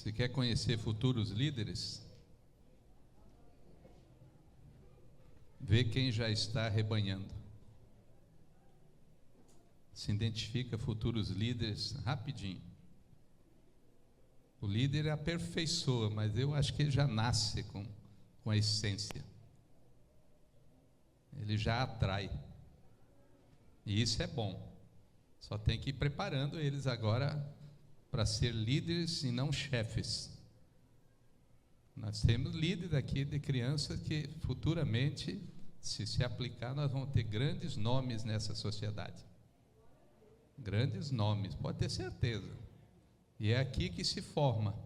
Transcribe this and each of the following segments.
Você quer conhecer futuros líderes? Vê quem já está arrebanhando. Se identifica futuros líderes rapidinho. O líder aperfeiçoa, mas eu acho que ele já nasce com a essência. Ele já atrai. E isso é bom. Só tem que ir preparando eles agora para ser líderes e não chefes. Nós temos líderes aqui de crianças que futuramente, se aplicar, nós vamos ter grandes nomes nessa sociedade. Grandes nomes, pode ter certeza. E é aqui que se forma.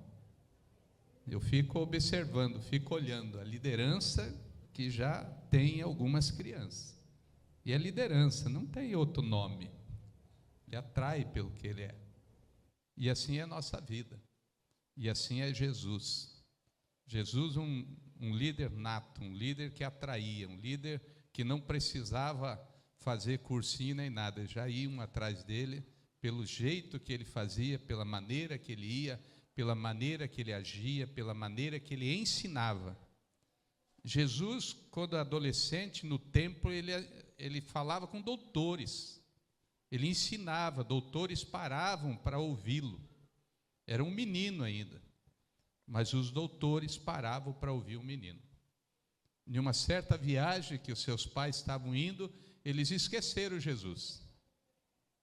Eu fico observando, fico olhando a liderança que já tem algumas crianças. E a liderança não tem outro nome. Ele atrai pelo que ele é. E assim é a nossa vida. E assim é Jesus. Jesus, um líder nato, um líder que atraía, um líder que não precisava fazer cursinho nem nada, já iam atrás dele, pelo jeito que ele fazia, pela maneira que ele ia, pela maneira que ele agia, pela maneira que ele ensinava. Jesus, quando adolescente, no templo, ele falava com doutores, ele ensinava, doutores paravam para ouvi-lo. Era um menino ainda, mas os doutores paravam para ouvir o menino. Em uma certa viagem que os seus pais estavam indo, eles esqueceram Jesus.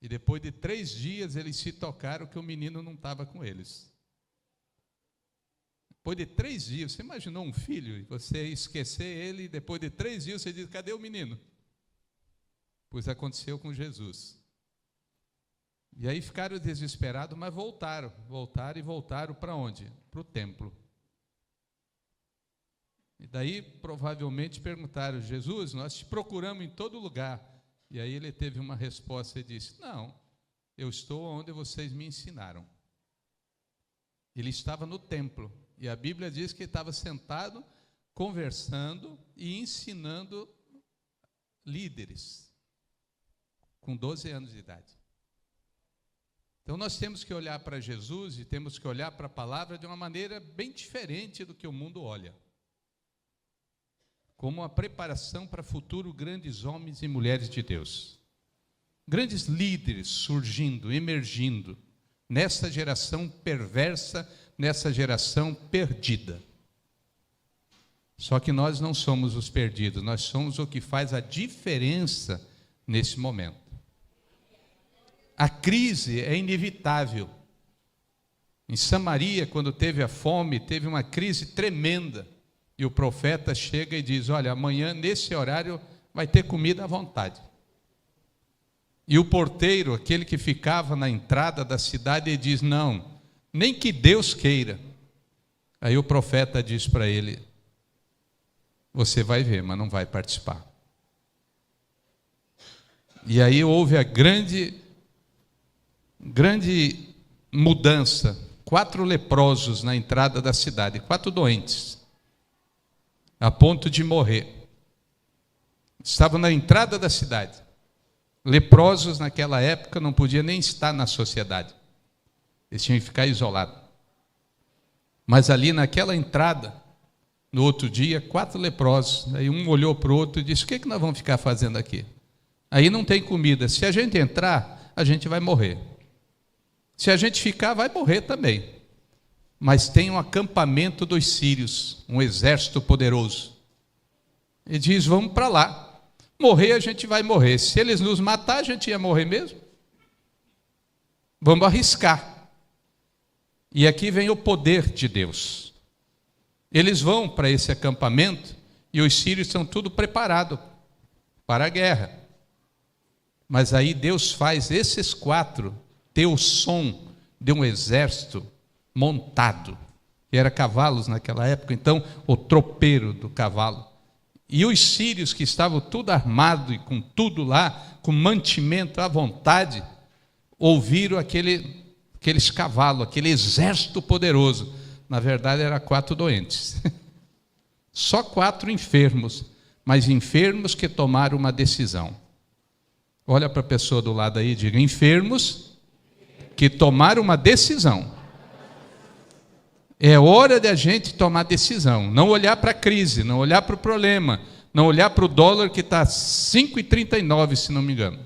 E depois de 3 dias, eles se tocaram que o menino não estava com eles. Depois de 3 dias, você imaginou um filho, e você esquecer ele, e depois de 3 dias você diz, cadê o menino? Pois aconteceu com Jesus. E aí ficaram desesperados, mas voltaram para onde? Para o templo. E daí provavelmente perguntaram, Jesus, nós te procuramos em todo lugar. E aí ele teve uma resposta e disse, não, eu estou onde vocês me ensinaram. Ele estava no templo, e a Bíblia diz que ele estava sentado, conversando e ensinando líderes, com 12 anos de idade. Então nós temos que olhar para Jesus e temos que olhar para a palavra de uma maneira bem diferente do que o mundo olha. Como uma preparação para futuro grandes homens e mulheres de Deus. Grandes líderes surgindo, emergindo, nessa geração perversa, nessa geração perdida. Só que nós não somos os perdidos, nós somos o que faz a diferença nesse momento. A crise é inevitável. Em Samaria, quando teve a fome, teve uma crise tremenda. E o profeta chega e diz, olha, amanhã, nesse horário, vai ter comida à vontade. E o porteiro, aquele que ficava na entrada da cidade, ele diz, não, nem que Deus queira. Aí o profeta diz para ele, você vai ver, mas não vai participar. E aí houve a grande mudança. 4 leprosos na entrada da cidade, 4 doentes, a ponto de morrer. Estavam na entrada da cidade. Leprosos naquela época não podiam nem estar na sociedade. Eles tinham que ficar isolados. Mas ali naquela entrada, no outro dia, 4 leprosos. Aí um olhou para o outro e disse, o que nós vamos ficar fazendo aqui? Aí não tem comida. Se a gente entrar, a gente vai morrer. Se a gente ficar, vai morrer também. Mas tem um acampamento dos sírios, um exército poderoso. Ele diz, vamos para lá. Morrer, a gente vai morrer. Se eles nos matar, a gente ia morrer mesmo. Vamos arriscar. E aqui vem o poder de Deus. Eles vão para esse acampamento e os sírios estão tudo preparados para a guerra. Mas aí Deus faz esses 4 ter o som de um exército montado, que era cavalos naquela época, então o tropeiro do cavalo. E os sírios que estavam tudo armado e com tudo lá, com mantimento à vontade, ouviram aqueles cavalos, aquele exército poderoso. Na verdade, eram 4 doentes. Só 4 enfermos, mas enfermos que tomaram uma decisão. Olha para a pessoa do lado aí e diga, enfermos que tomaram uma decisão. É hora de a gente tomar decisão, não olhar para a crise, não olhar para o problema, não olhar para o dólar que está 5,39, se não me engano.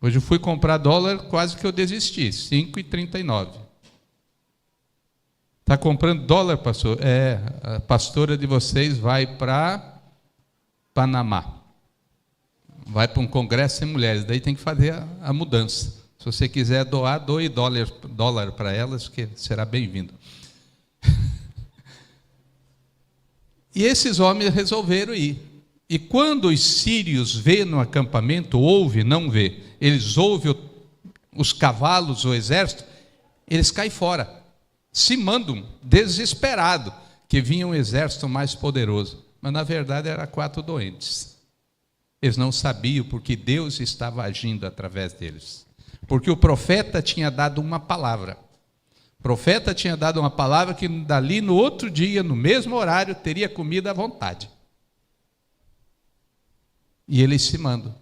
Hoje eu fui comprar dólar, quase que eu desisti, 5,39. Está comprando dólar, pastor? A pastora de vocês vai para Panamá. Vai para um congresso sem mulheres, daí tem que fazer a mudança. Se você quiser doar, doe dólar para elas, que será bem-vindo. E esses homens resolveram ir. E quando os sírios vê no acampamento, não vê, eles ouvem os cavalos, o exército, eles caem fora, se mandam, desesperados, que vinha um exército mais poderoso. Mas na verdade eram 4 doentes. Eles não sabiam porque Deus estava agindo através deles. Porque o profeta tinha dado uma palavra. O profeta tinha dado uma palavra que dali no outro dia, no mesmo horário, teria comida à vontade. E eles se mandam.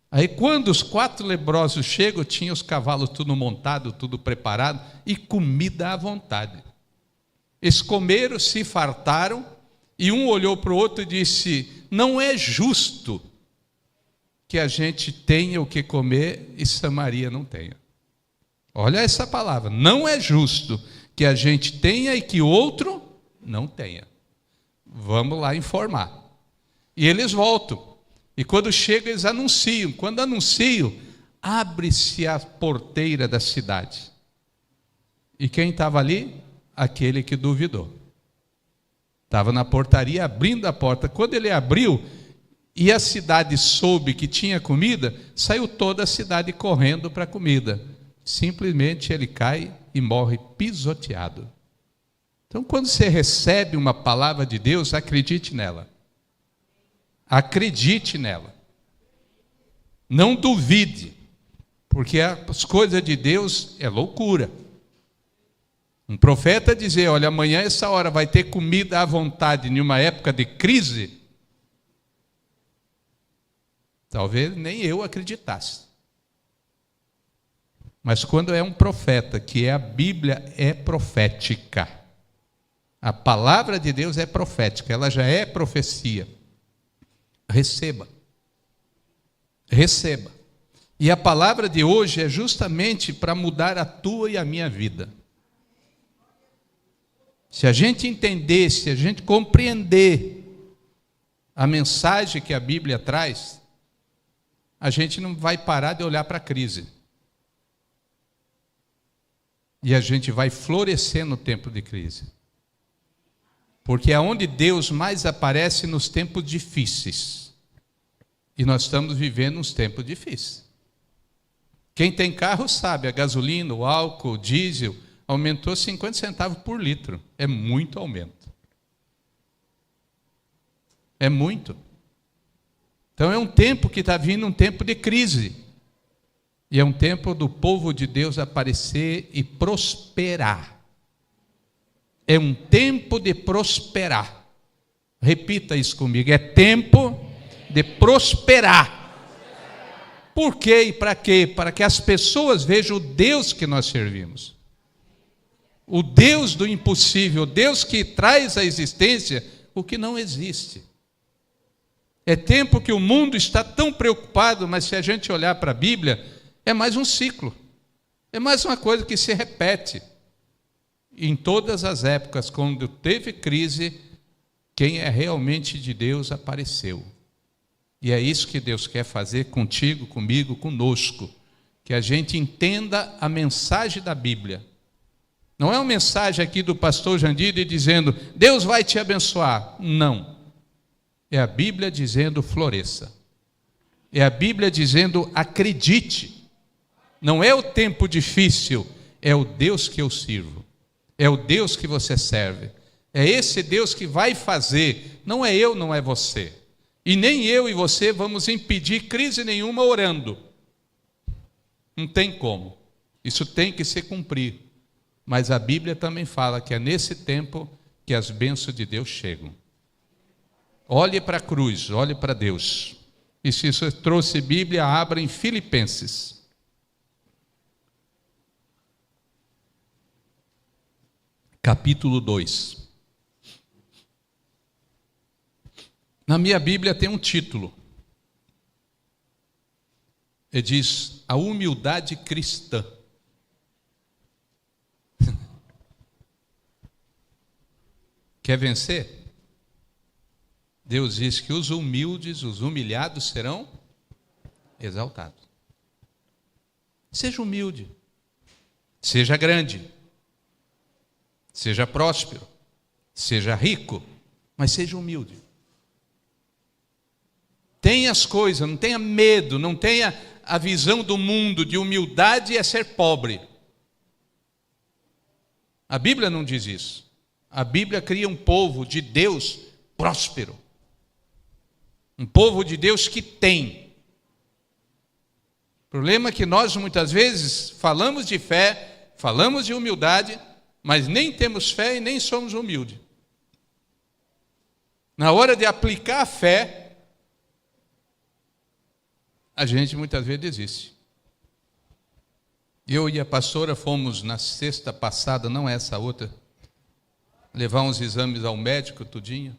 Aí quando os 4 leprosos chegam, tinha os cavalos tudo montado, tudo preparado, e comida à vontade. Eles comeram, se fartaram, e um olhou para o outro e disse: não é justo que a gente tenha o que comer e Samaria não tenha. Olha essa palavra, não é justo que a gente tenha e que o outro não tenha. Vamos lá informar. E eles voltam. E quando chegam, eles anunciam. Quando anunciam, abre-se a porteira da cidade. E quem estava ali? Aquele que duvidou. Estava na portaria, abrindo a porta. Quando ele abriu, e a cidade soube que tinha comida, saiu toda a cidade correndo para a comida. Simplesmente ele cai e morre pisoteado. Então, quando você recebe uma palavra de Deus, acredite nela. Acredite nela. Não duvide, porque as coisas de Deus é loucura. Um profeta dizer: olha, amanhã essa hora vai ter comida à vontade em uma época de crise, talvez nem eu acreditasse. Mas quando é um profeta, que a Bíblia é profética, a palavra de Deus é profética, ela já é profecia. Receba. Receba. E a palavra de hoje é justamente para mudar a tua e a minha vida. Se a gente entender, se a gente compreender a mensagem que a Bíblia traz, a gente não vai parar de olhar para a crise. E a gente vai florescer no tempo de crise. Porque é onde Deus mais aparece nos tempos difíceis. E nós estamos vivendo uns tempos difíceis. Quem tem carro sabe, a gasolina, o álcool, o diesel, aumentou 50 centavos por litro. É muito aumento. É muito. Então é um tempo que está vindo, um tempo de crise. E é um tempo do povo de Deus aparecer e prosperar. É um tempo de prosperar. Repita isso comigo. É tempo de prosperar. Por quê e para quê? Para que as pessoas vejam o Deus que nós servimos. O Deus do impossível, o Deus que traz à existência o que não existe. É tempo que o mundo está tão preocupado, mas se a gente olhar para a Bíblia, é mais um ciclo. É mais uma coisa que se repete. Em todas as épocas, quando teve crise, quem é realmente de Deus apareceu. E é isso que Deus quer fazer contigo, comigo, conosco. Que a gente entenda a mensagem da Bíblia. Não é uma mensagem aqui do pastor Jandiri dizendo: Deus vai te abençoar. Não. É a Bíblia dizendo: floresça. É a Bíblia dizendo: acredite. Não é o tempo difícil, é o Deus que eu sirvo. É o Deus que você serve. É esse Deus que vai fazer. Não é eu, não é você. E nem eu e você vamos impedir crise nenhuma orando. Não tem como. Isso tem que se cumprir. Mas a Bíblia também fala que é nesse tempo que as bênçãos de Deus chegam. Olhe para a cruz, olhe para Deus. E se você trouxe Bíblia, abra em Filipenses. capítulo 2. Na minha Bíblia tem um título. Ele diz: a humildade cristã. Quer vencer? Deus diz que os humildes, os humilhados serão exaltados. Seja humilde, seja grande, seja próspero, seja rico, mas seja humilde. Tenha as coisas, não tenha medo, não tenha a visão do mundo de humildade é ser pobre. A Bíblia não diz isso. A Bíblia cria um povo de Deus próspero. Um povo de Deus que tem. O problema é que nós muitas vezes falamos de fé, falamos de humildade, mas nem temos fé e nem somos humildes. Na hora de aplicar a fé, a gente muitas vezes desiste. Eu e a pastora fomos na sexta passada, não essa outra, levar uns exames ao médico, tudinho.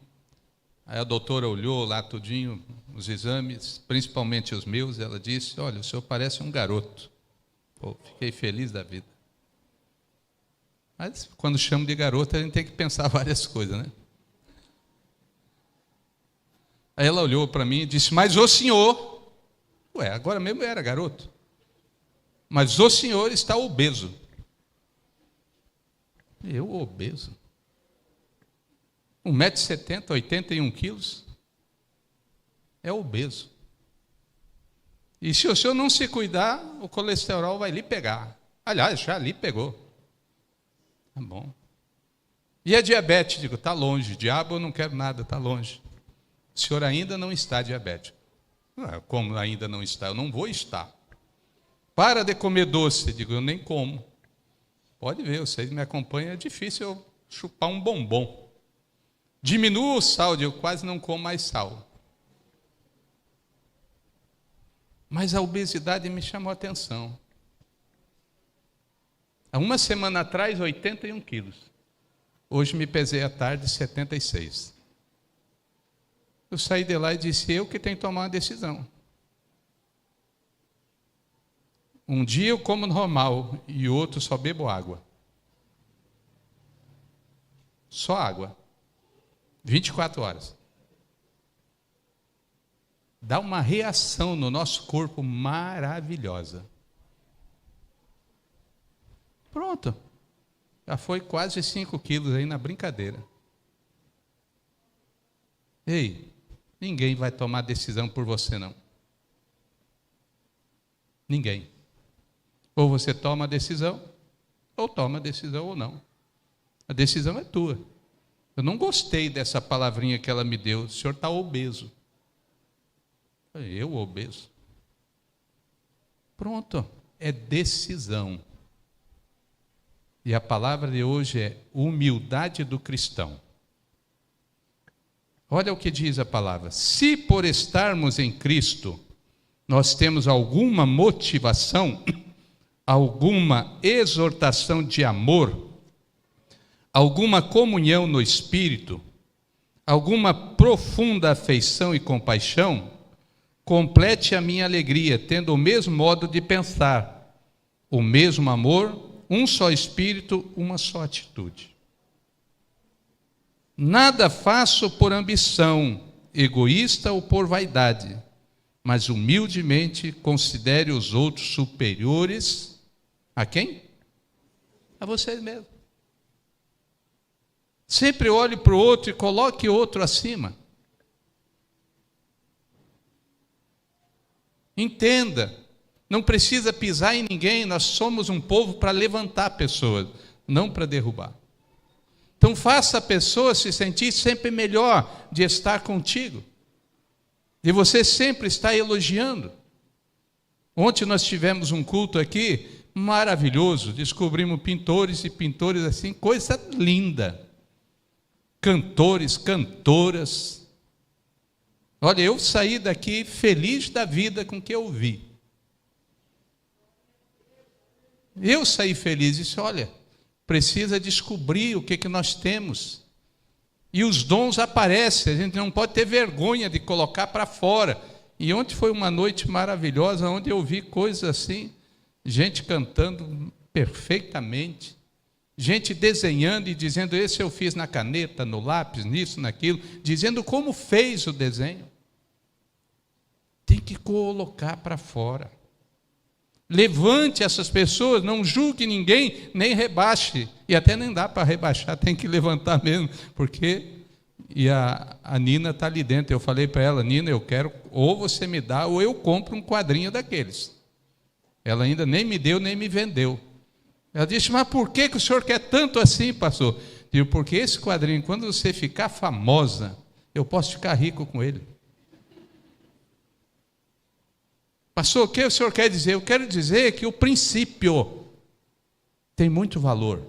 Aí a doutora olhou lá tudinho, os exames, principalmente os meus, ela disse: olha, o senhor parece um garoto. Pô, fiquei feliz da vida. Mas quando chamo de garoto, a gente tem que pensar várias coisas, né? Aí ela olhou para mim e disse: mas o senhor... Ué, agora mesmo eu era garoto. Mas o senhor está obeso. Eu obeso? 1,70 m, 81 quilos. É obeso. E se o senhor não se cuidar, o colesterol vai lhe pegar. Aliás, já lhe pegou. Tá bom. E a diabetes? Digo, está longe. Diabo, eu não quero nada, está longe. O senhor ainda não está diabético. Como ainda não está? Eu não vou estar. Para de comer doce. Digo, eu nem como. Pode ver, vocês me acompanham, é difícil eu chupar um bombom. Diminua o sal, eu quase não como mais sal. Mas a obesidade me chamou a atenção. Há uma semana atrás, 81 quilos. Hoje me pesei à tarde, 76. Eu saí de lá e disse: eu que tenho que tomar uma decisão. Um dia eu como normal e outro só bebo água. Só água. 24 horas. Dá uma reação no nosso corpo maravilhosa. Pronto. Já foi quase 5 quilos aí na brincadeira. Ei, ninguém vai tomar decisão por você, não. Ninguém. Ou você toma a decisão, ou toma a decisão ou não. A decisão é tua. Eu não gostei dessa palavrinha que ela me deu. O senhor está obeso. Eu obeso? Pronto, é decisão. E a palavra de hoje é humildade do cristão. Olha o que diz a palavra. Se por estarmos em Cristo, nós temos alguma motivação, alguma exortação de amor, alguma comunhão no Espírito, alguma profunda afeição e compaixão, complete a minha alegria, tendo o mesmo modo de pensar, o mesmo amor, um só Espírito, uma só atitude. Nada faço por ambição, egoísta ou por vaidade, mas humildemente considere os outros superiores a quem? A vocês mesmos. Sempre olhe para o outro e coloque o outro acima. Entenda, não precisa pisar em ninguém, nós somos um povo para levantar pessoas, não para derrubar. Então faça a pessoa se sentir sempre melhor de estar contigo, de você sempre estar elogiando. Ontem nós tivemos um culto aqui maravilhoso, descobrimos pintores e pintores assim, coisa linda. Cantores, cantoras. Olha, eu saí daqui feliz da vida com o que eu vi. Eu saí feliz e disse: olha, precisa descobrir o que nós temos. E os dons aparecem, a gente não pode ter vergonha de colocar para fora. E ontem foi uma noite maravilhosa, onde eu vi coisas assim, gente cantando perfeitamente, gente desenhando e dizendo, esse eu fiz na caneta, no lápis, nisso, naquilo, dizendo como fez o desenho. Tem que colocar para fora. Levante essas pessoas, não julgue ninguém, nem rebaixe. E até nem dá para rebaixar, tem que levantar mesmo, porque... E a Nina está ali dentro. Eu falei para ela, Nina, eu quero, ou você me dá, ou eu compro um quadrinho daqueles. Ela ainda nem me deu, nem me vendeu. Ela disse, mas por que o senhor quer tanto assim, pastor? Eu digo, porque esse quadrinho, quando você ficar famosa, eu posso ficar rico com ele. Pastor, o que o senhor quer dizer? Eu quero dizer que o princípio tem muito valor.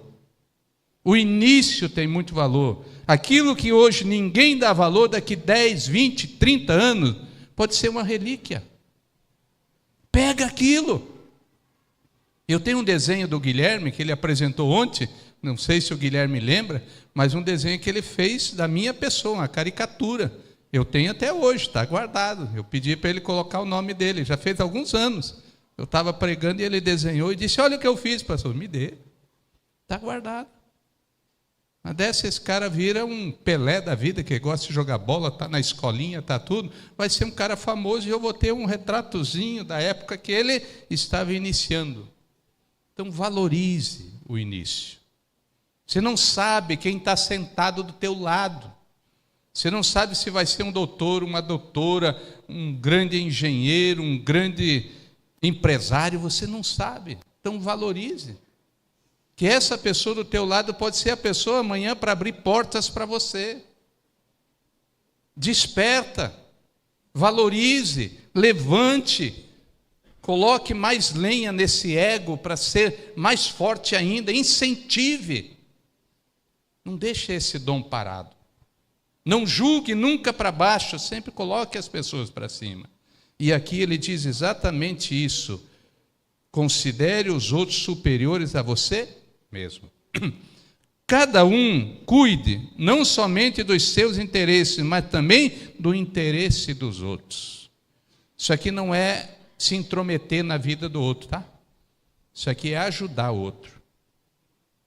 O início tem muito valor. Aquilo que hoje ninguém dá valor, daqui 10, 20, 30 anos, pode ser uma relíquia. Pega aquilo. Eu tenho um desenho do Guilherme, que ele apresentou ontem, não sei se o Guilherme lembra, mas um desenho que ele fez da minha pessoa, uma caricatura. Eu tenho até hoje, está guardado. Eu pedi para ele colocar o nome dele, já fez alguns anos. Eu estava pregando e ele desenhou e disse, olha o que eu fiz, pastor, me dê. Está guardado. Mas dessa esse cara vira um Pelé da vida, que gosta de jogar bola, está na escolinha, está tudo, vai ser um cara famoso e eu vou ter um retratozinho da época que ele estava iniciando. Então valorize o início. Você não sabe quem está sentado do teu lado. Você não sabe se vai ser um doutor, uma doutora, um grande engenheiro, um grande empresário, você não sabe. Então valorize. Que essa pessoa do teu lado pode ser a pessoa amanhã para abrir portas para você. Desperta, valorize, levante, coloque mais lenha nesse ego para ser mais forte ainda, incentive. Não deixe esse dom parado. Não julgue nunca para baixo, sempre coloque as pessoas para cima. E aqui ele diz exatamente isso. Considere os outros superiores a você mesmo. Cada um cuide não somente dos seus interesses, mas também do interesse dos outros. Isso aqui não é se intrometer na vida do outro, tá? Isso aqui é ajudar o outro.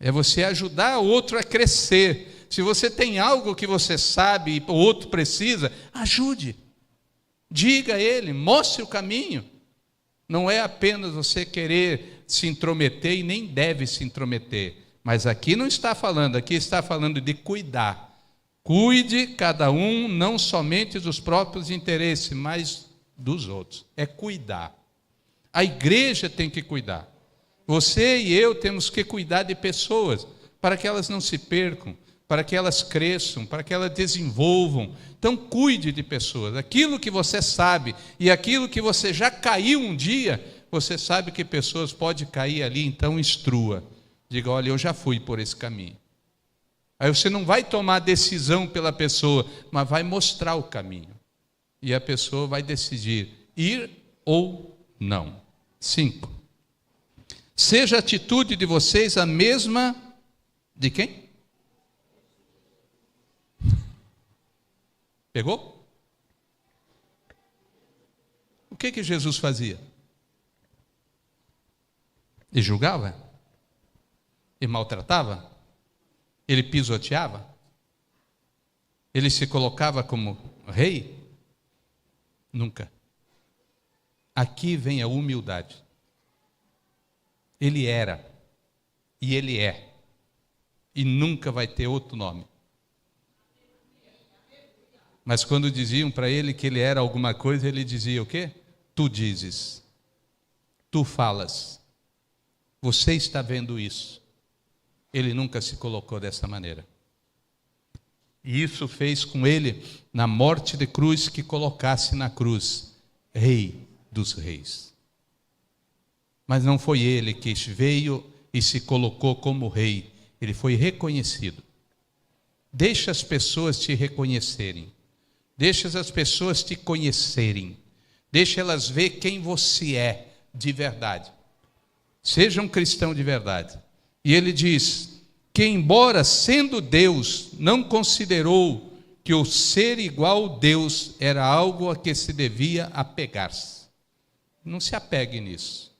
É você ajudar o outro a crescer. Se você tem algo que você sabe e o outro precisa, ajude. Diga a ele, mostre o caminho. Não é apenas você querer se intrometer e nem deve se intrometer. Mas aqui não está falando, aqui está falando de cuidar. Cuide cada um não somente dos próprios interesses, mas dos outros. É cuidar. A igreja tem que cuidar. Você e eu temos que cuidar de pessoas, para que elas não se percam, para que elas cresçam, para que elas desenvolvam. Então cuide de pessoas. Aquilo que você sabe e aquilo que você já caiu um dia, você sabe que pessoas podem cair ali, então instrua. Diga, olha, eu já fui por esse caminho. Aí você não vai tomar decisão pela pessoa, mas vai mostrar o caminho. E a pessoa vai decidir ir ou não. 5. Seja a atitude de vocês a mesma de quem? Pegou? O que Jesus fazia? Ele julgava? Ele maltratava? Ele pisoteava? Ele se colocava como rei? Nunca. Aqui vem a humildade. Ele era, e ele é, e nunca vai ter outro nome. Mas quando diziam para ele que ele era alguma coisa, ele dizia o quê? Tu dizes, tu falas, você está vendo isso. Ele nunca se colocou dessa maneira. E isso fez com ele, na morte de cruz, que colocasse na cruz, Rei dos Reis. Mas não foi ele que veio e se colocou como rei, ele foi reconhecido. Deixa as pessoas te reconhecerem, deixa as pessoas te conhecerem, deixa elas ver quem você é de verdade. Seja um cristão de verdade. E ele diz, que, embora sendo Deus, não considerou que o ser igual a Deus era algo a que se devia apegar-se. Não se apegue nisso.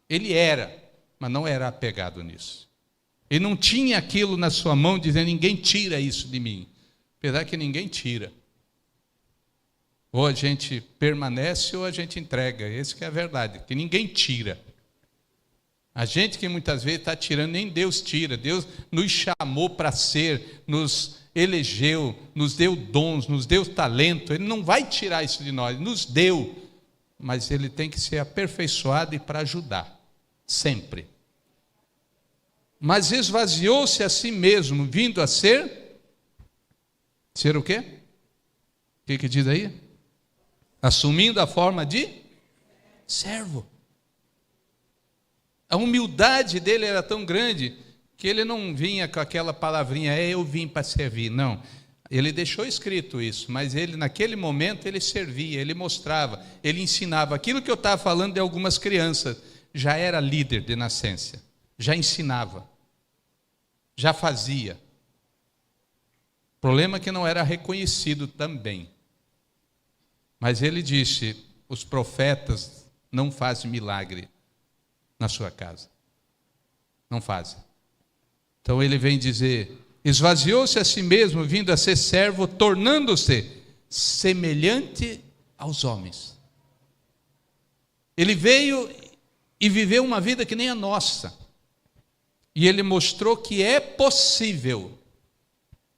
Ele era, mas não era apegado nisso. Ele não tinha aquilo na sua mão dizendo: ninguém tira isso de mim. Apesar que ninguém tira. Ou a gente permanece ou a gente entrega. Essa que é a verdade, que ninguém tira. A gente que muitas vezes está tirando, nem Deus tira. Deus nos chamou para ser, nos elegeu, nos deu dons, nos deu talento. Ele não vai tirar isso de nós, nos deu. Mas ele tem que ser aperfeiçoado e para ajudar, sempre. Mas esvaziou-se a si mesmo, vindo a ser o quê? O que diz aí? Assumindo a forma de servo. A humildade dele era tão grande que ele não vinha com aquela palavrinha: eu vim para servir. Não, ele deixou escrito isso, mas ele naquele momento ele servia, ele mostrava, ele ensinava. Aquilo que eu estava falando de algumas crianças, já era líder de nascença, já ensinava, já fazia. O problema é que não era reconhecido também. Mas ele disse: os profetas não fazem milagre na sua casa. Não fazem. Então ele vem dizer: esvaziou-se a si mesmo, vindo a ser servo, tornando-se semelhante aos homens. Ele veio e viveu uma vida que nem a nossa. E ele mostrou que é possível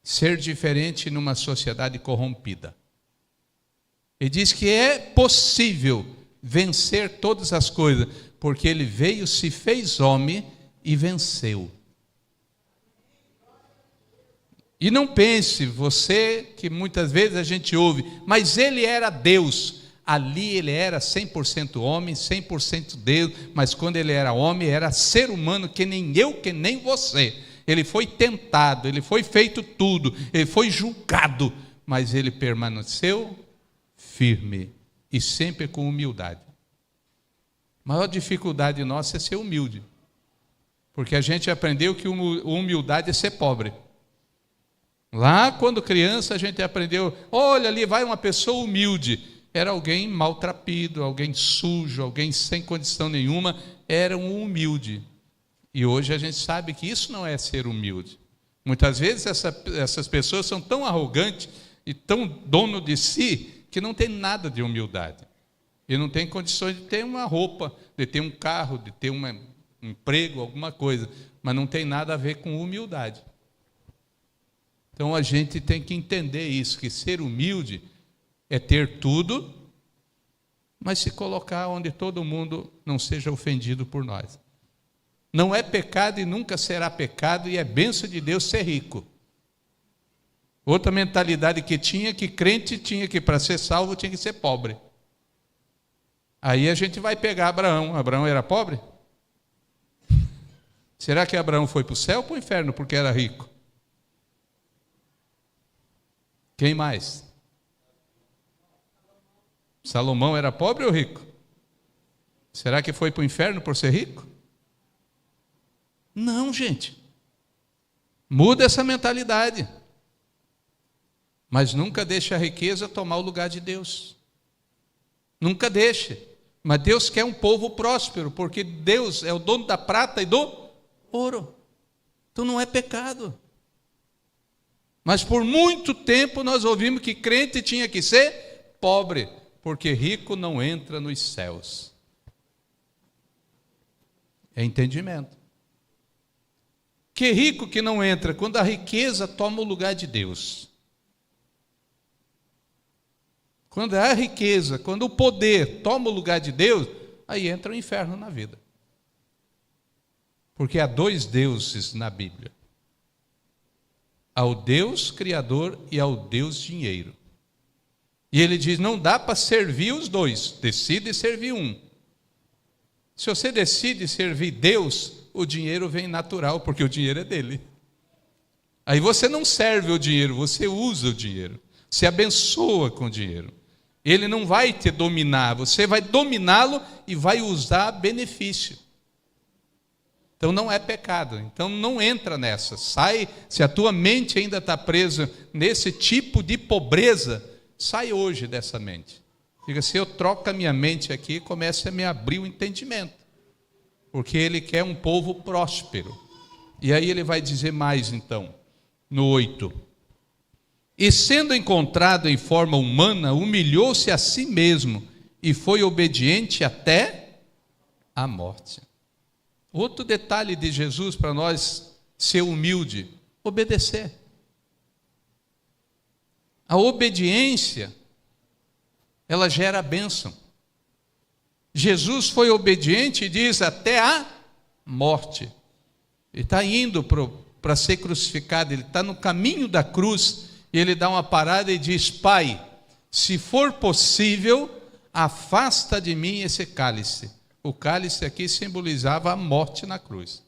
ser diferente numa sociedade corrompida. Ele diz que é possível vencer todas as coisas, porque ele veio, se fez homem e venceu. E não pense, você que muitas vezes a gente ouve, mas ele era Deus. Ali ele era 100% homem, 100% Deus, mas quando ele era homem, era ser humano que nem eu, que nem você. Ele foi tentado, ele foi feito tudo, ele foi julgado, mas ele permaneceu firme e sempre com humildade. A maior dificuldade nossa é ser humilde, porque a gente aprendeu que humildade é ser pobre. Lá quando criança a gente aprendeu: olha, ali vai uma pessoa humilde. Era alguém maltrapilho, alguém sujo, alguém sem condição nenhuma, era um humilde. E hoje a gente sabe que isso não é ser humilde. Muitas vezes essas pessoas são tão arrogantes e tão dono de si, que não tem nada de humildade. E não tem condições de ter uma roupa, de ter um carro, de ter um emprego, alguma coisa, mas não tem nada a ver com humildade. Então a gente tem que entender isso, que ser humilde é ter tudo, mas se colocar onde todo mundo não seja ofendido por nós. Não é pecado e nunca será pecado, e é bênção de Deus ser rico. Outra mentalidade que tinha, que crente tinha que, para ser salvo, tinha que ser pobre. Aí a gente vai pegar Abraão. Abraão era pobre? Será que Abraão foi para o céu ou para o inferno porque era rico? Quem mais? Salomão era pobre ou rico? Será que foi para o inferno por ser rico? Não, gente. Muda essa mentalidade. Mas nunca deixe a riqueza tomar o lugar de Deus. Nunca deixe. Mas Deus quer um povo próspero, porque Deus é o dono da prata e do ouro. Então não é pecado. Mas por muito tempo nós ouvimos que crente tinha que ser pobre, porque rico não entra nos céus. É entendimento. Que rico que não entra quando a riqueza toma o lugar de Deus. Quando a riqueza, quando o poder toma o lugar de Deus, aí entra o inferno na vida. Porque há dois deuses na Bíblia. Ao Deus Criador e ao Deus Dinheiro. E ele diz: não dá para servir os dois, decide servir um. Se você decide servir Deus, o dinheiro vem natural, porque o dinheiro é dele. Aí você não serve o dinheiro, você usa o dinheiro, se abençoa com o dinheiro. Ele não vai te dominar, você vai dominá-lo e vai usar benefício. Então não é pecado, então não entra nessa. Sai, se a tua mente ainda está presa nesse tipo de pobreza, sai hoje dessa mente. Diga, se eu troco a minha mente aqui, começa a me abrir o entendimento. Porque ele quer um povo próspero. E aí ele vai dizer mais então, no 8. E sendo encontrado em forma humana, humilhou-se a si mesmo e foi obediente até a morte. Outro detalhe de Jesus para nós ser humilde, obedecer. A obediência, ela gera bênção. Jesus foi obediente e diz até a morte. Ele está indo para ser crucificado, ele está no caminho da cruz, e ele dá uma parada e diz, Pai, se for possível, afasta de mim esse cálice. O cálice aqui simbolizava a morte na cruz.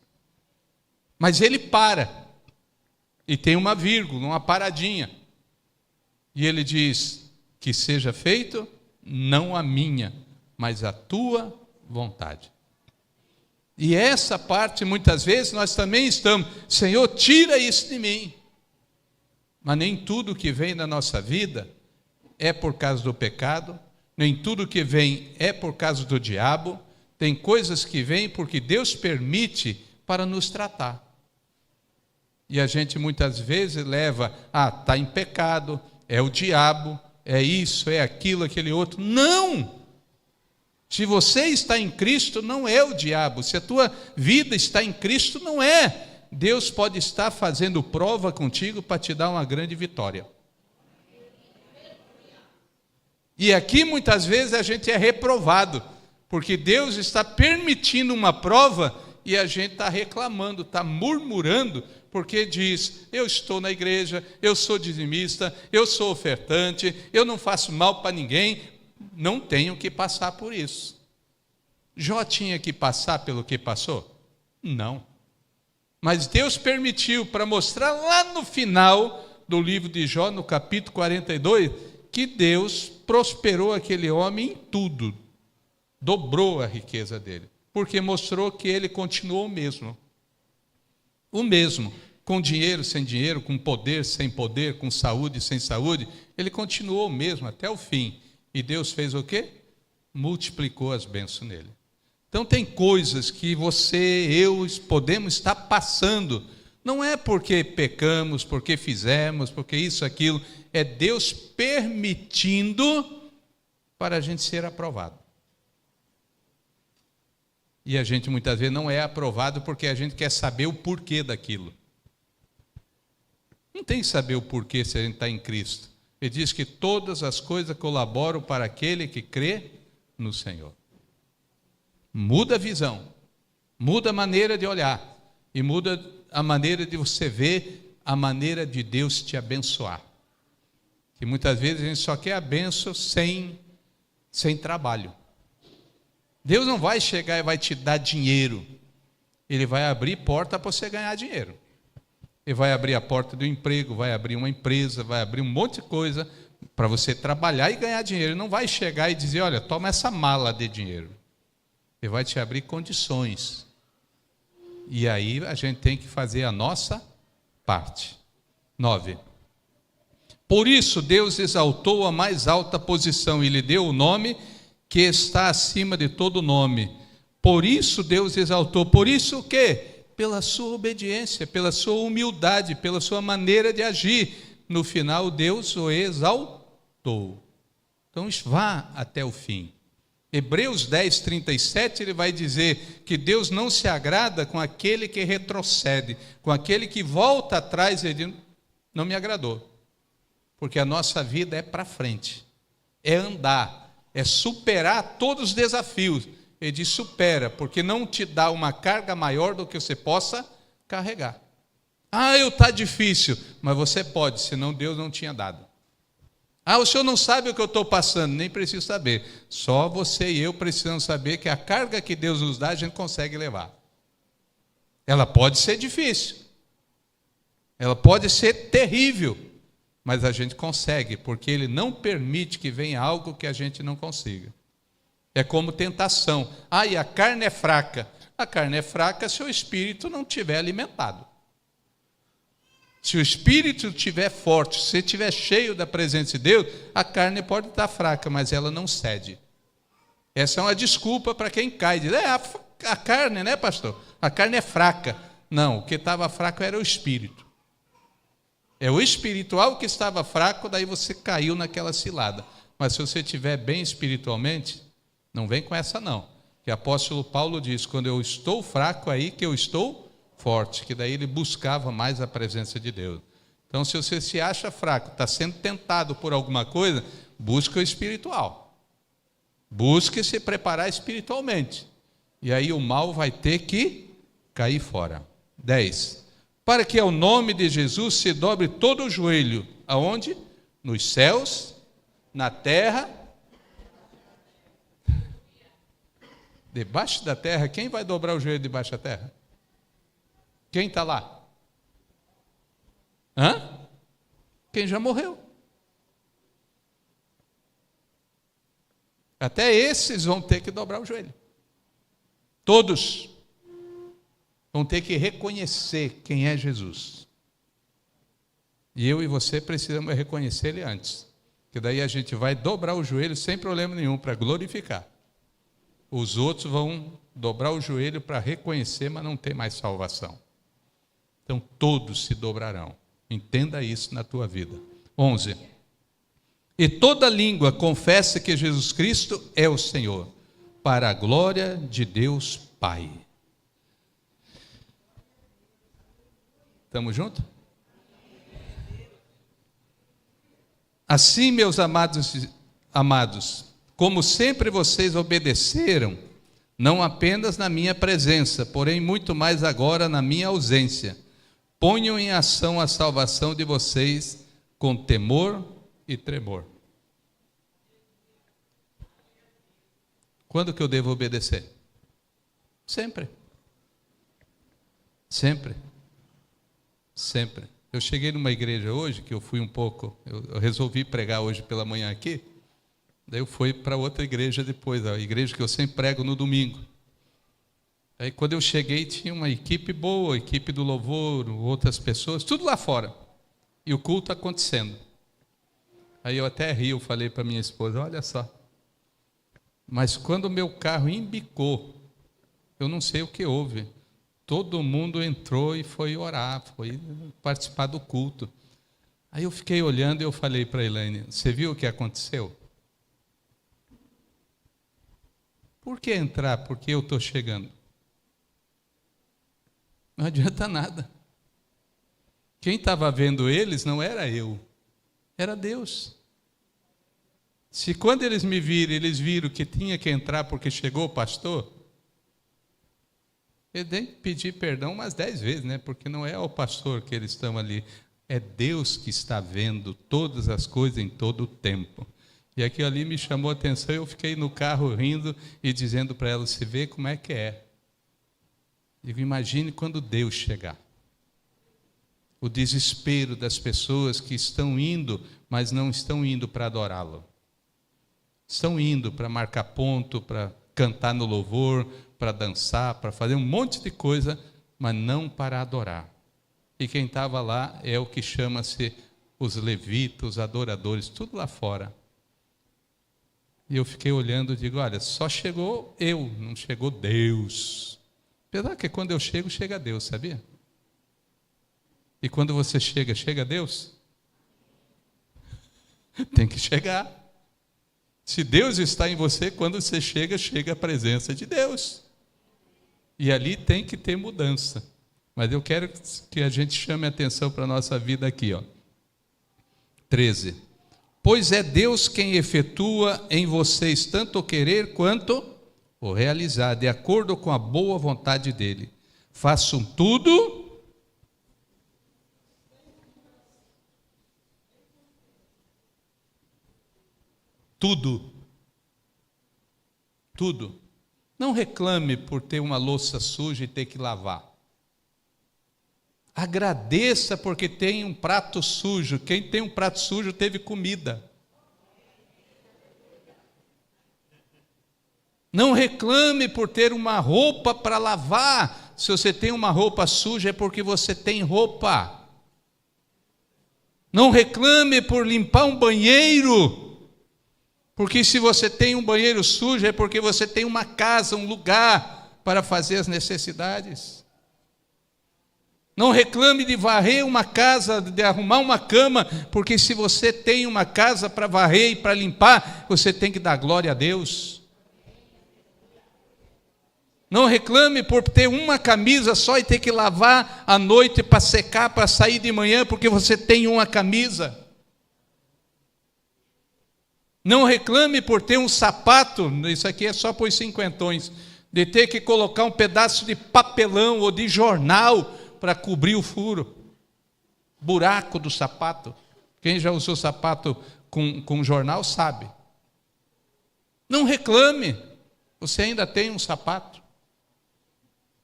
Mas ele para, e tem uma vírgula, uma paradinha. E ele diz, que seja feito, não a minha, mas a tua vontade. E essa parte, muitas vezes, nós também estamos, Senhor, tira isso de mim. Mas nem tudo que vem na nossa vida é por causa do pecado, nem tudo que vem é por causa do diabo. Tem coisas que vêm porque Deus permite para nos tratar. E a gente muitas vezes leva, está em pecado, é o diabo, é isso, é aquilo, aquele outro. Não! Se você está em Cristo, não é o diabo. Se a tua vida está em Cristo, não é. Deus pode estar fazendo prova contigo para te dar uma grande vitória. E aqui muitas vezes a gente é reprovado, porque Deus está permitindo uma prova e a gente está reclamando, está murmurando, porque diz, eu estou na igreja, eu sou dizimista, eu sou ofertante, eu não faço mal para ninguém, não tenho que passar por isso. Jó tinha que passar pelo que passou? Não. Mas Deus permitiu para mostrar lá no final do livro de Jó, no capítulo 42, que Deus prosperou aquele homem em tudo. Dobrou a riqueza dele, porque mostrou que ele continuou o mesmo. O mesmo, com dinheiro, sem dinheiro, com poder, sem poder, com saúde, sem saúde, ele continuou o mesmo até o fim. E Deus fez o quê? Multiplicou as bênçãos nele. Então tem coisas que você, eu, podemos estar passando. Não é porque pecamos, porque fizemos, porque isso, aquilo. É Deus permitindo para a gente ser aprovado. E a gente muitas vezes não é aprovado porque a gente quer saber o porquê daquilo. Não tem que saber o porquê se a gente está em Cristo. Ele diz que todas as coisas colaboram para aquele que crê no Senhor. Muda a visão, muda a maneira de olhar e muda a maneira de você ver, a maneira de Deus te abençoar. Que muitas vezes a gente só quer a bênção sem trabalho. Deus não vai chegar e vai te dar dinheiro. Ele vai abrir porta para você ganhar dinheiro. Ele vai abrir a porta do emprego, vai abrir uma empresa, vai abrir um monte de coisa para você trabalhar e ganhar dinheiro. Ele não vai chegar e dizer, olha, toma essa mala de dinheiro. Ele vai te abrir condições. E aí a gente tem que fazer a nossa parte. 9. Por isso Deus exaltou a mais alta posição e lhe deu o nome que está acima de todo nome. Por isso Deus exaltou. Por isso o quê? Pela sua obediência, pela sua humildade, pela sua maneira de agir. No final Deus o exaltou. Então vá até o fim. Hebreus 10, 37, ele vai dizer que Deus não se agrada com aquele que retrocede, com aquele que volta atrás, ele diz, não me agradou. Porque a nossa vida é para frente, é andar, é superar todos os desafios. Ele diz, supera, porque não te dá uma carga maior do que você possa carregar. Está difícil, mas você pode, senão Deus não tinha dado. O senhor não sabe o que eu estou passando, nem preciso saber. Só você e eu precisamos saber que a carga que Deus nos dá, a gente consegue levar. Ela pode ser difícil, ela pode ser terrível, mas a gente consegue, porque Ele não permite que venha algo que a gente não consiga. É como tentação. E a carne é fraca. A carne é fraca se o espírito não estiver alimentado. Se o espírito estiver forte, se estiver cheio da presença de Deus, a carne pode estar fraca, mas ela não cede. Essa é uma desculpa para quem cai. Diz, a carne, né, pastor? A carne é fraca. Não, o que estava fraco era o espírito. É o espiritual que estava fraco, daí você caiu naquela cilada. Mas se você estiver bem espiritualmente, não vem com essa não. Que o apóstolo Paulo diz, quando eu estou fraco, aí que eu estou forte, que daí ele buscava mais a presença de Deus. Então, se você se acha fraco, está sendo tentado por alguma coisa, busque o espiritual. Busque se preparar espiritualmente. E aí o mal vai ter que cair fora. 10. Para que ao nome de Jesus se dobre todo o joelho. Aonde? Nos céus, na terra. Debaixo da terra. Quem vai dobrar o joelho debaixo da terra? Quem está lá? Quem já morreu. Até esses vão ter que dobrar o joelho. Todos vão ter que reconhecer quem é Jesus. E eu e você precisamos reconhecer Ele antes. Que daí a gente vai dobrar o joelho sem problema nenhum, para glorificar. Os outros vão dobrar o joelho para reconhecer, mas não tem mais salvação. Então todos se dobrarão. Entenda isso na tua vida. 11. E toda língua confessa que Jesus Cristo é o Senhor, para a glória de Deus Pai. Estamos juntos? Assim, meus amados, como sempre vocês obedeceram, não apenas na minha presença, porém muito mais agora na minha ausência, ponham em ação a salvação de vocês com temor e tremor. Quando que eu devo obedecer? Sempre. Sempre. Sempre. Eu cheguei numa igreja hoje, que eu fui um pouco, eu resolvi pregar hoje pela manhã aqui, daí eu fui para outra igreja depois, a igreja que eu sempre prego no domingo. Aí quando eu cheguei tinha uma equipe boa, equipe do louvor, outras pessoas, tudo lá fora. E o culto acontecendo. Aí eu até ri, eu falei para minha esposa, olha só. Mas quando o meu carro embicou, eu não sei o que houve. Todo mundo entrou e foi orar, foi participar do culto. Aí eu fiquei olhando e eu falei para a Elaine, você viu o que aconteceu? Por que entrar? Porque eu estou chegando. Não adianta nada. Quem estava vendo eles não era eu, era Deus. Se quando eles me viram, eles viram que tinha que entrar porque chegou o pastor, eu tenho que pedir perdão umas 10 vezes, né? Porque não é o pastor que eles estão ali, é Deus que está vendo todas as coisas em todo o tempo. E aquilo ali me chamou a atenção, eu fiquei no carro rindo e dizendo para ela, você vê como é que é. Digo, imagine quando Deus chegar. O desespero das pessoas que estão indo, mas não estão indo para adorá-lo. Estão indo para marcar ponto, para cantar no louvor, para dançar, para fazer um monte de coisa, mas não para adorar. E quem estava lá é o que chama-se os levitas, os adoradores, tudo lá fora. E eu fiquei olhando e digo, olha, só chegou eu, não chegou Deus. Apesar que quando eu chego, chega Deus, sabia? E quando você chega, chega Deus? Tem que chegar. Se Deus está em você, quando você chega, chega a presença de Deus. E ali tem que ter mudança. Mas eu quero que a gente chame a atenção para a nossa vida aqui, ó. 13. Pois é Deus quem efetua em vocês tanto o querer quanto o realizar, de acordo com a boa vontade dele. Façam tudo tudo. Não reclame por ter uma louça suja e ter que lavar. Agradeça porque tem um prato sujo. Quem tem um prato sujo teve comida. Não reclame por ter uma roupa para lavar. Se você tem uma roupa suja, é porque você tem roupa. Não reclame por limpar um banheiro, porque se você tem um banheiro sujo, é porque você tem uma casa, um lugar para fazer as necessidades. Não reclame de varrer uma casa, de arrumar uma cama, porque se você tem uma casa para varrer e para limpar, você tem que dar glória a Deus. Não reclame por ter uma camisa só e ter que lavar à noite para secar, para sair de manhã, porque você tem uma camisa. Não reclame por ter um sapato, isso aqui é só para os cinquentões, de ter que colocar um pedaço de papelão ou de jornal para cobrir o furo, buraco do sapato. Quem já usou sapato com jornal sabe. Não reclame, você ainda tem um sapato.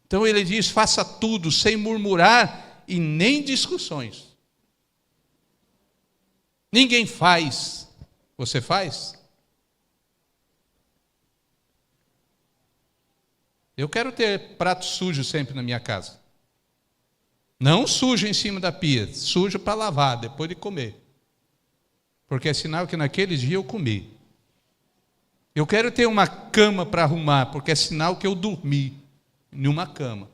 Então ele diz, faça tudo sem murmurar e nem discussões. Ninguém faz, você faz? Eu quero ter prato sujo sempre na minha casa. Não sujo em cima da pia, sujo para lavar, depois de comer. Porque é sinal que naquele dia eu comi. Eu quero ter uma cama para arrumar, porque é sinal que eu dormi numa cama.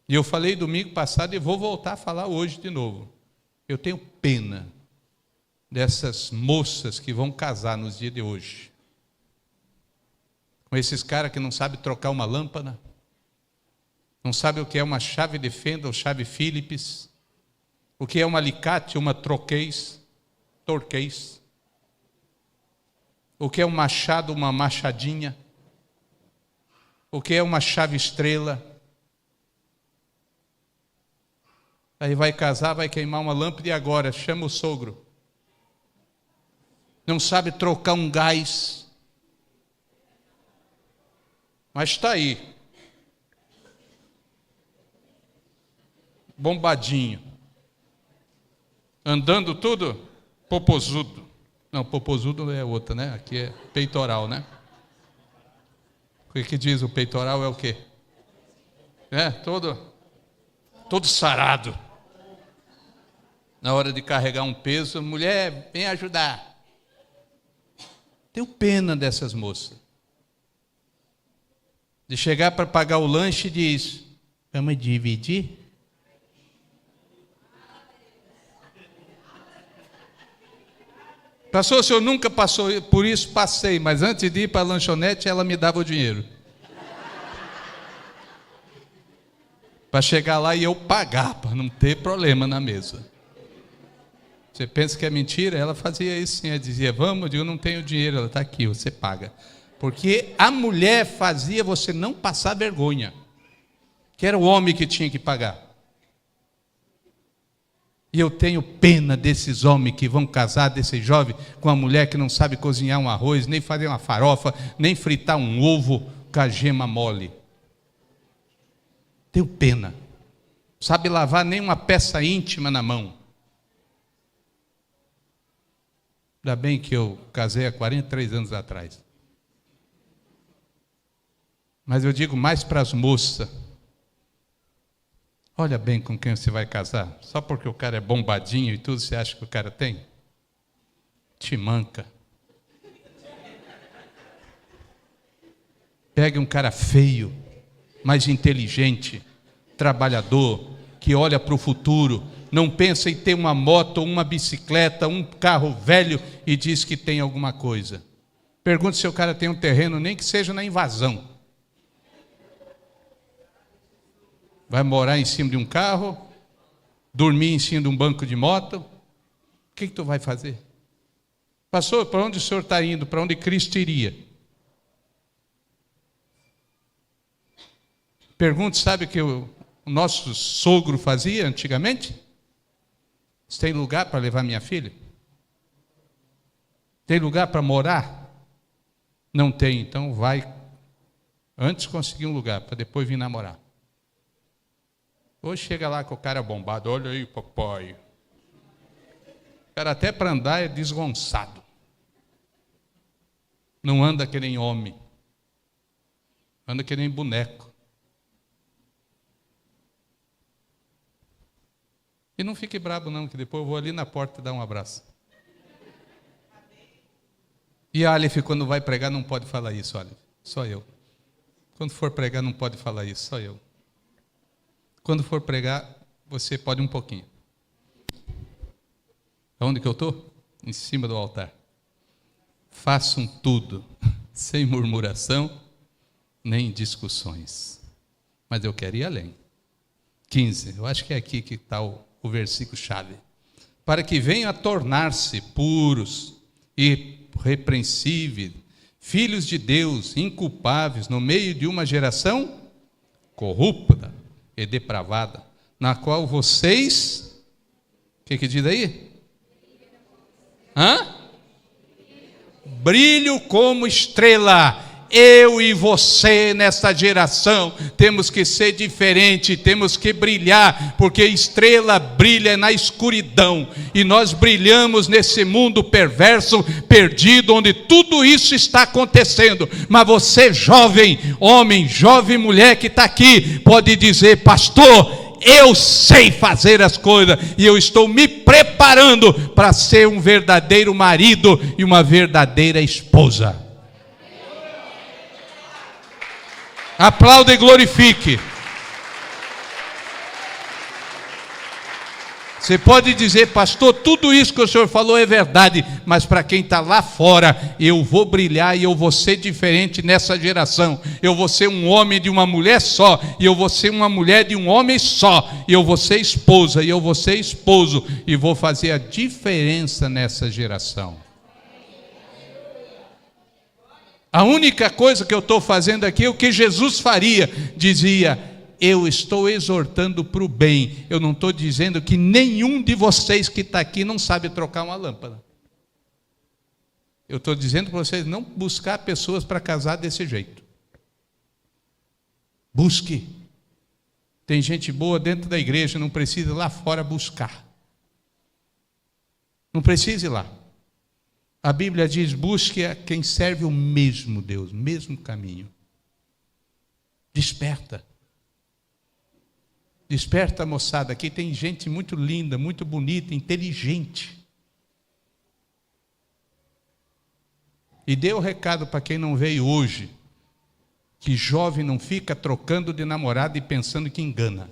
E eu falei domingo passado e vou voltar a falar hoje de novo. Eu tenho pena dessas moças que vão casar nos dias de hoje. Com esses caras que não sabem trocar uma lâmpada, não sabem o que é uma chave de fenda ou chave Phillips, o que é um alicate, uma torquês, o que é um machado, uma machadinha, o que é uma chave estrela. Aí vai casar, vai queimar uma lâmpada e agora chama o sogro. Não sabe trocar um gás. Mas está aí. Bombadinho. Andando tudo popozudo. Não, popozudo é outra, né? Aqui é peitoral, né? O que diz o peitoral é o quê? É, todo sarado. Na hora de carregar um peso, mulher, vem ajudar. Tenho pena dessas moças. De chegar para pagar o lanche e diz, vamos dividir? Pastor, o senhor nunca passou por isso? Passei, mas antes de ir para a lanchonete, ela me dava o dinheiro. Para chegar lá e eu pagar, para não ter problema na mesa. Você pensa que é mentira? Ela fazia isso sim, ela dizia, vamos, eu digo, não tenho dinheiro, ela está aqui, você paga. Porque a mulher fazia você não passar vergonha, que era o homem que tinha que pagar. E eu tenho pena desses homens que vão casar, desse jovem, com uma mulher que não sabe cozinhar um arroz, nem fazer uma farofa, nem fritar um ovo com a gema mole. Tenho pena. Sabe lavar nem uma peça íntima na mão. Ainda bem que eu casei há 43 anos atrás. Mas eu digo mais para as moças. Olha bem com quem você vai casar. Só porque o cara é bombadinho e tudo, você acha que o cara tem? Te manca. Pegue um cara feio, mas inteligente, trabalhador, que olha para o futuro, não pensa em ter uma moto, uma bicicleta, um carro velho e diz que tem alguma coisa. Pergunte se o cara tem um terreno, nem que seja na invasão. Vai morar em cima de um carro, dormir em cima de um banco de moto. O que tu vai fazer? Pastor, para onde o senhor está indo? Para onde Cristo iria? Pergunte, sabe o que o nosso sogro fazia antigamente? Você tem lugar para levar minha filha? Tem lugar para morar? Não tem, então vai antes conseguir um lugar, para depois vir namorar. Hoje chega lá com o cara bombado, olha aí, papai. O cara até para andar é desgonçado. Não anda que nem homem. Anda que nem boneco. E não fique brabo não, que depois eu vou ali na porta dar um abraço. E a Aleph, quando vai pregar, não pode falar isso, Aleph. Só eu. Quando for pregar, não pode falar isso, só eu. Quando for pregar, você pode um pouquinho. Onde que eu estou? Em cima do altar. Façam tudo, sem murmuração, nem discussões. Mas eu quero ir além. 15, eu acho que é aqui que está o versículo-chave. Para que venham a tornar-se puros e irrepreensíveis, filhos de Deus, inculpáveis, no meio de uma geração corrupta e depravada, na qual vocês, o que diz aí? Brilho como estrela. Eu e você nesta geração temos que ser diferente, temos que brilhar, porque estrela brilha na escuridão, e nós brilhamos nesse mundo perverso, perdido, onde tudo isso está acontecendo. Mas você, jovem homem, jovem mulher que está aqui, pode dizer: pastor, eu sei fazer as coisas, e eu estou me preparando para ser um verdadeiro marido e uma verdadeira esposa. Aplauda e glorifique. Você pode dizer: pastor, tudo isso que o senhor falou é verdade, mas para quem está lá fora, eu vou brilhar e eu vou ser diferente nessa geração. Eu vou ser um homem de uma mulher só, e eu vou ser uma mulher de um homem só, e eu vou ser esposa, e eu vou ser esposo, e vou fazer a diferença nessa geração. A única coisa que eu estou fazendo aqui é o que Jesus faria. Dizia: eu estou exortando para o bem. Eu não estou dizendo que nenhum de vocês que está aqui não sabe trocar uma lâmpada. Eu estou dizendo para vocês não buscar pessoas para casar desse jeito. Busque. Tem gente boa dentro da igreja, não precisa ir lá fora buscar. Não precisa ir lá. A Bíblia diz: busque a quem serve o mesmo Deus, mesmo caminho. Desperta. Desperta, moçada. Aqui tem gente muito linda, muito bonita, inteligente. E dê o recado para quem não veio hoje, que jovem não fica trocando de namorado e pensando que engana.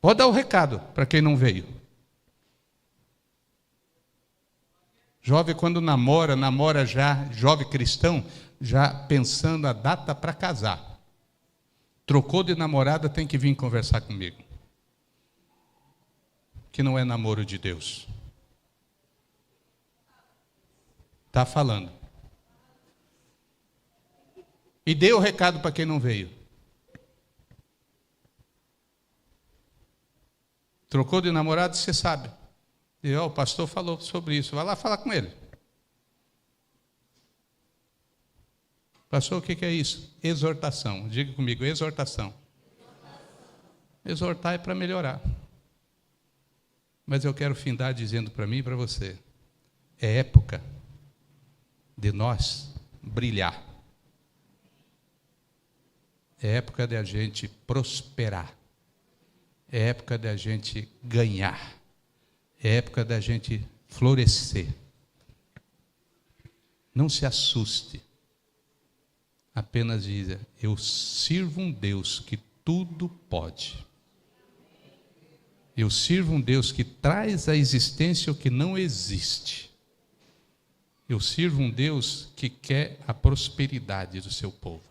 Pode dar o recado para quem não veio. Jovem, quando namora já, jovem cristão, já pensando a data para casar. Trocou de namorada, tem que vir conversar comigo. Que não é namoro de Deus. Está falando. E dê o recado para quem não veio. Trocou de namorado, você sabe. E, o pastor falou sobre isso. Vai lá falar com ele. Pastor, o que é isso? Exortação. Diga comigo: exortação. Exortar é para melhorar. Mas eu quero findar dizendo para mim e para você: é época de nós brilhar. É época de a gente prosperar. É época de a gente ganhar. É época da gente florescer. Não se assuste. Apenas diga: eu sirvo um Deus que tudo pode. Eu sirvo um Deus que traz à existência o que não existe. Eu sirvo um Deus que quer a prosperidade do seu povo.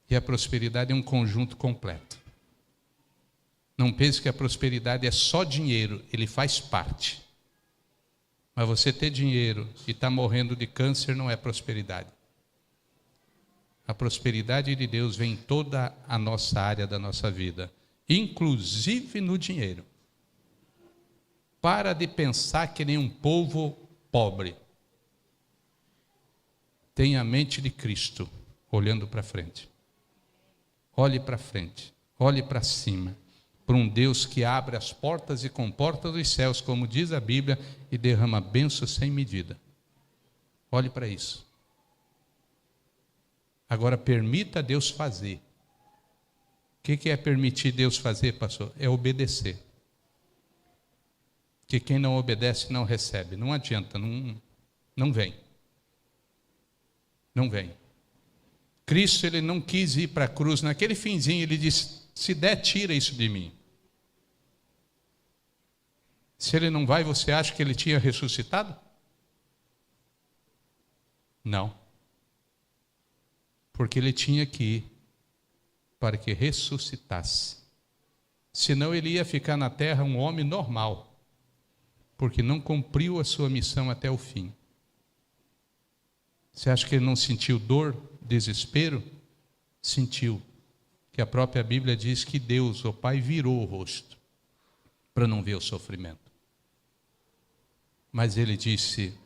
E a prosperidade é um conjunto completo. Não pense que a prosperidade é só dinheiro, ele faz parte. Mas você ter dinheiro e estar morrendo de câncer não é prosperidade. A prosperidade de Deus vem em toda a nossa área da nossa vida, inclusive no dinheiro. Para de pensar que nem um povo pobre. Tenha a mente de Cristo, olhando para frente. Olhe para frente, olhe para cima. por um Deus que abre as portas e comporta dos céus, como diz a Bíblia, e derrama bênçãos sem medida. Olhe para isso. Agora permita Deus fazer. O que é permitir Deus fazer, pastor? É obedecer. Que quem não obedece não recebe. Não adianta, não vem. Não vem. Cristo, ele não quis ir para a cruz. Naquele finzinho, ele disse, se der, tira isso de mim. Se ele não vai, você acha que ele tinha ressuscitado? Não. Porque ele tinha que ir para que ressuscitasse. Senão ele ia ficar na terra um homem normal, porque não cumpriu a sua missão até o fim. Você acha que ele não sentiu dor, desespero? Sentiu. Que a própria Bíblia diz que Deus, o Pai, virou o rosto para não ver o sofrimento. Mas ele disse,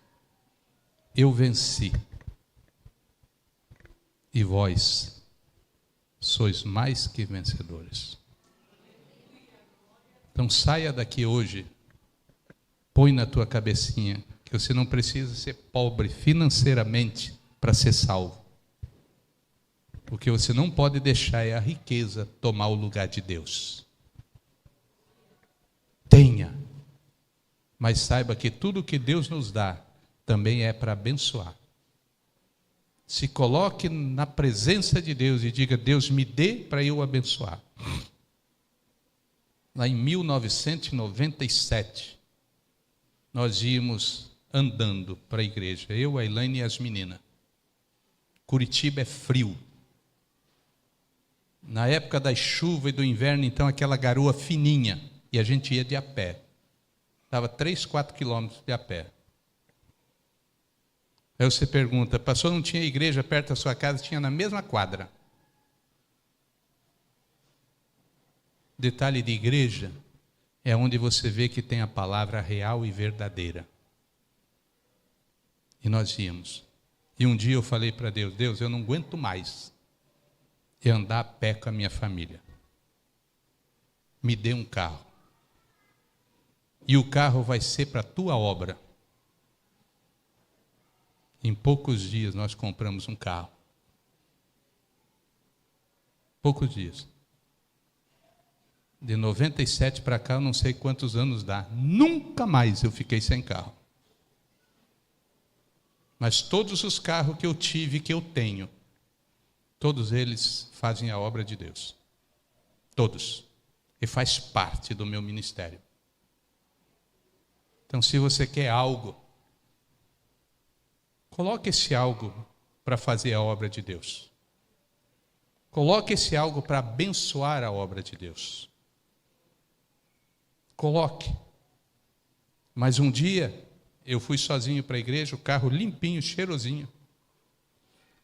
eu venci. E vós sois mais que vencedores. Então saia daqui hoje, põe na tua cabecinha, que você não precisa ser pobre financeiramente para ser salvo. O que você não pode deixar é a riqueza tomar o lugar de Deus. Tenha, mas saiba que tudo que Deus nos dá também é para abençoar. Se coloque na presença de Deus e diga, Deus me dê para eu abençoar. Lá em 1997, nós íamos andando para a igreja, eu, a Elaine e as meninas. Curitiba é frio. Na época da chuva e do inverno, então, aquela garoa fininha, e a gente ia de a pé. Estava 3, 4 quilômetros de a pé. Aí você pergunta, pastor, não tinha igreja perto da sua casa? Tinha na mesma quadra. Detalhe de igreja é onde você vê que tem a palavra real e verdadeira. E nós íamos. E um dia eu falei para Deus, Deus, eu não aguento mais andar a pé com a minha família. Me dê um carro. E o carro vai ser para a tua obra. Em poucos dias nós compramos um carro. Poucos dias. De 97 para cá, eu não sei quantos anos dá. Nunca mais eu fiquei sem carro. Mas todos os carros que eu tive, que eu tenho, todos eles fazem a obra de Deus. Todos. E faz parte do meu ministério. Então, se você quer algo, coloque esse algo para fazer a obra de Deus. Coloque esse algo para abençoar a obra de Deus. Coloque. Mas um dia, eu fui sozinho para a igreja, o carro limpinho, cheirosinho.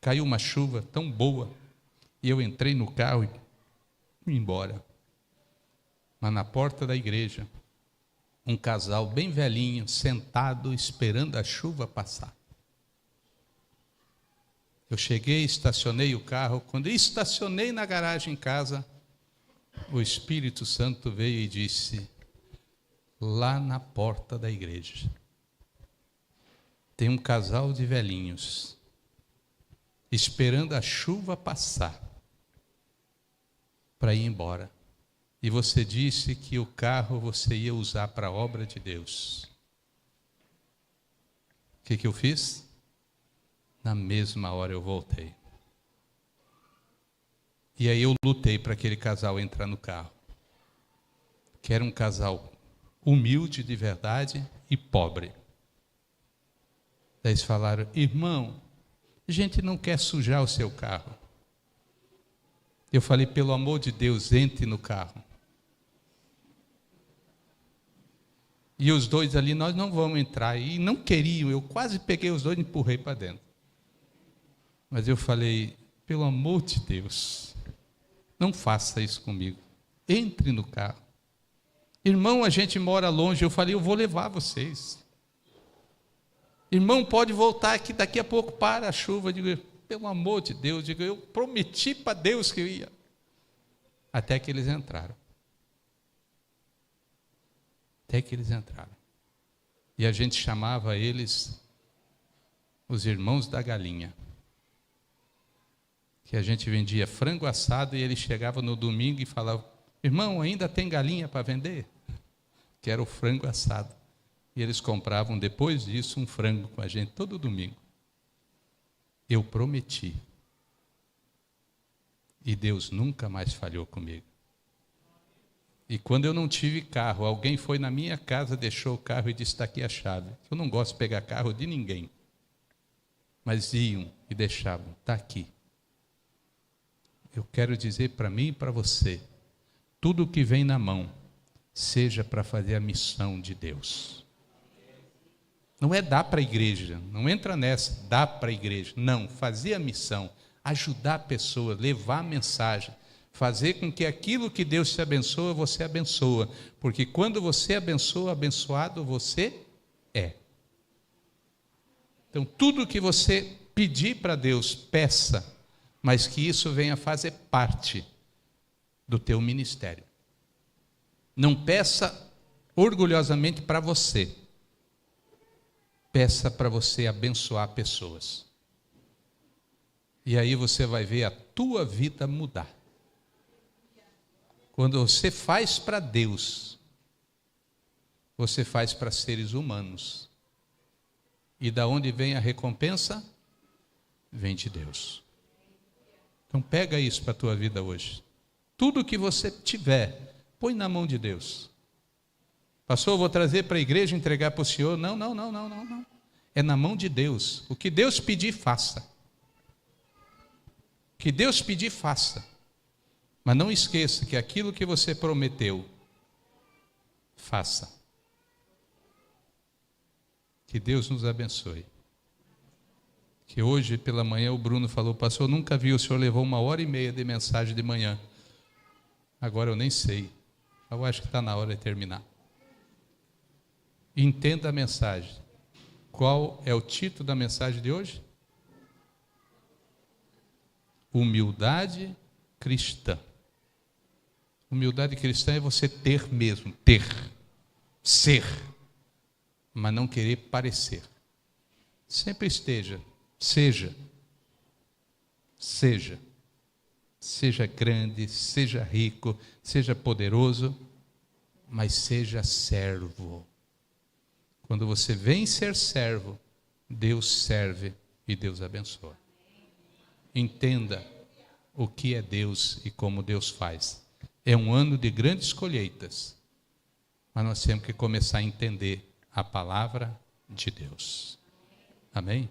Caiu uma chuva tão boa, e eu entrei no carro e fui embora. Mas na porta da igreja, um casal bem velhinho, sentado, esperando a chuva passar. Eu cheguei, estacionei o carro. Quando eu estacionei na garagem em casa, o Espírito Santo veio e disse, lá na porta da igreja, tem um casal de velhinhos, esperando a chuva passar, para ir embora. E você disse que o carro você ia usar para a obra de Deus. O que eu fiz? Na mesma hora eu voltei. E aí eu lutei para aquele casal entrar no carro. Que era um casal humilde de verdade e pobre. Daí eles falaram, irmão, a gente não quer sujar o seu carro. Eu falei, pelo amor de Deus, entre no carro. E os dois ali, nós não vamos entrar. E não queriam, eu quase peguei os dois e empurrei para dentro. Mas eu falei, pelo amor de Deus, não faça isso comigo. Entre no carro. Irmão, a gente mora longe. Eu falei, eu vou levar vocês. Irmão, pode voltar aqui, daqui a pouco para a chuva. Eu digo, pelo amor de Deus, eu prometi para Deus que eu ia. Até que eles entraram. até que eles entraram. E a gente chamava eles os irmãos da galinha. Que a gente vendia frango assado e ele chegava no domingo e falava: irmão, ainda tem galinha para vender? Que era o frango assado. E eles compravam depois disso um frango com a gente todo domingo. Eu prometi. E Deus nunca mais falhou comigo. E quando eu não tive carro, alguém foi na minha casa, deixou o carro e disse: está aqui a chave. Eu não gosto de pegar carro de ninguém. Mas iam e deixavam: está aqui. Eu quero dizer para mim e para você, tudo que vem na mão, seja para fazer a missão de Deus. Não é dar para a igreja, não entra nessa, dar para a igreja. Não, fazer a missão, ajudar a pessoa, levar a mensagem, fazer com que aquilo que Deus te abençoa, você abençoa. Porque quando você abençoa, abençoado você é. Então, tudo que você pedir para Deus, peça, mas que isso venha fazer parte do teu ministério. Não peça orgulhosamente para você. Peça para você abençoar pessoas. E aí você vai ver a tua vida mudar. Quando você faz para Deus, você faz para seres humanos. E da onde vem a recompensa? Vem de Deus. Então pega isso para a tua vida hoje. Tudo que você tiver, põe na mão de Deus. Pastor, eu vou trazer para a igreja e entregar para o senhor. Não. É na mão de Deus. O que Deus pedir, faça. O que Deus pedir, faça. Mas não esqueça que aquilo que você prometeu, faça. Que Deus nos abençoe. Que hoje pela manhã o Bruno falou: pastor, eu nunca vi, o senhor levou 1h30 de mensagem de manhã. Agora eu nem sei. Eu acho que está na hora de terminar. Entenda a mensagem. Qual é o título da mensagem de hoje? Humildade cristã. Humildade cristã é você ter mesmo, ter, ser, mas não querer parecer. Sempre esteja, seja grande, seja rico, seja poderoso, mas seja servo. Quando você vem ser servo, Deus serve e Deus abençoa. Entenda o que é Deus e como Deus faz. É um ano de grandes colheitas, mas nós temos que começar a entender a palavra de Deus. Amém?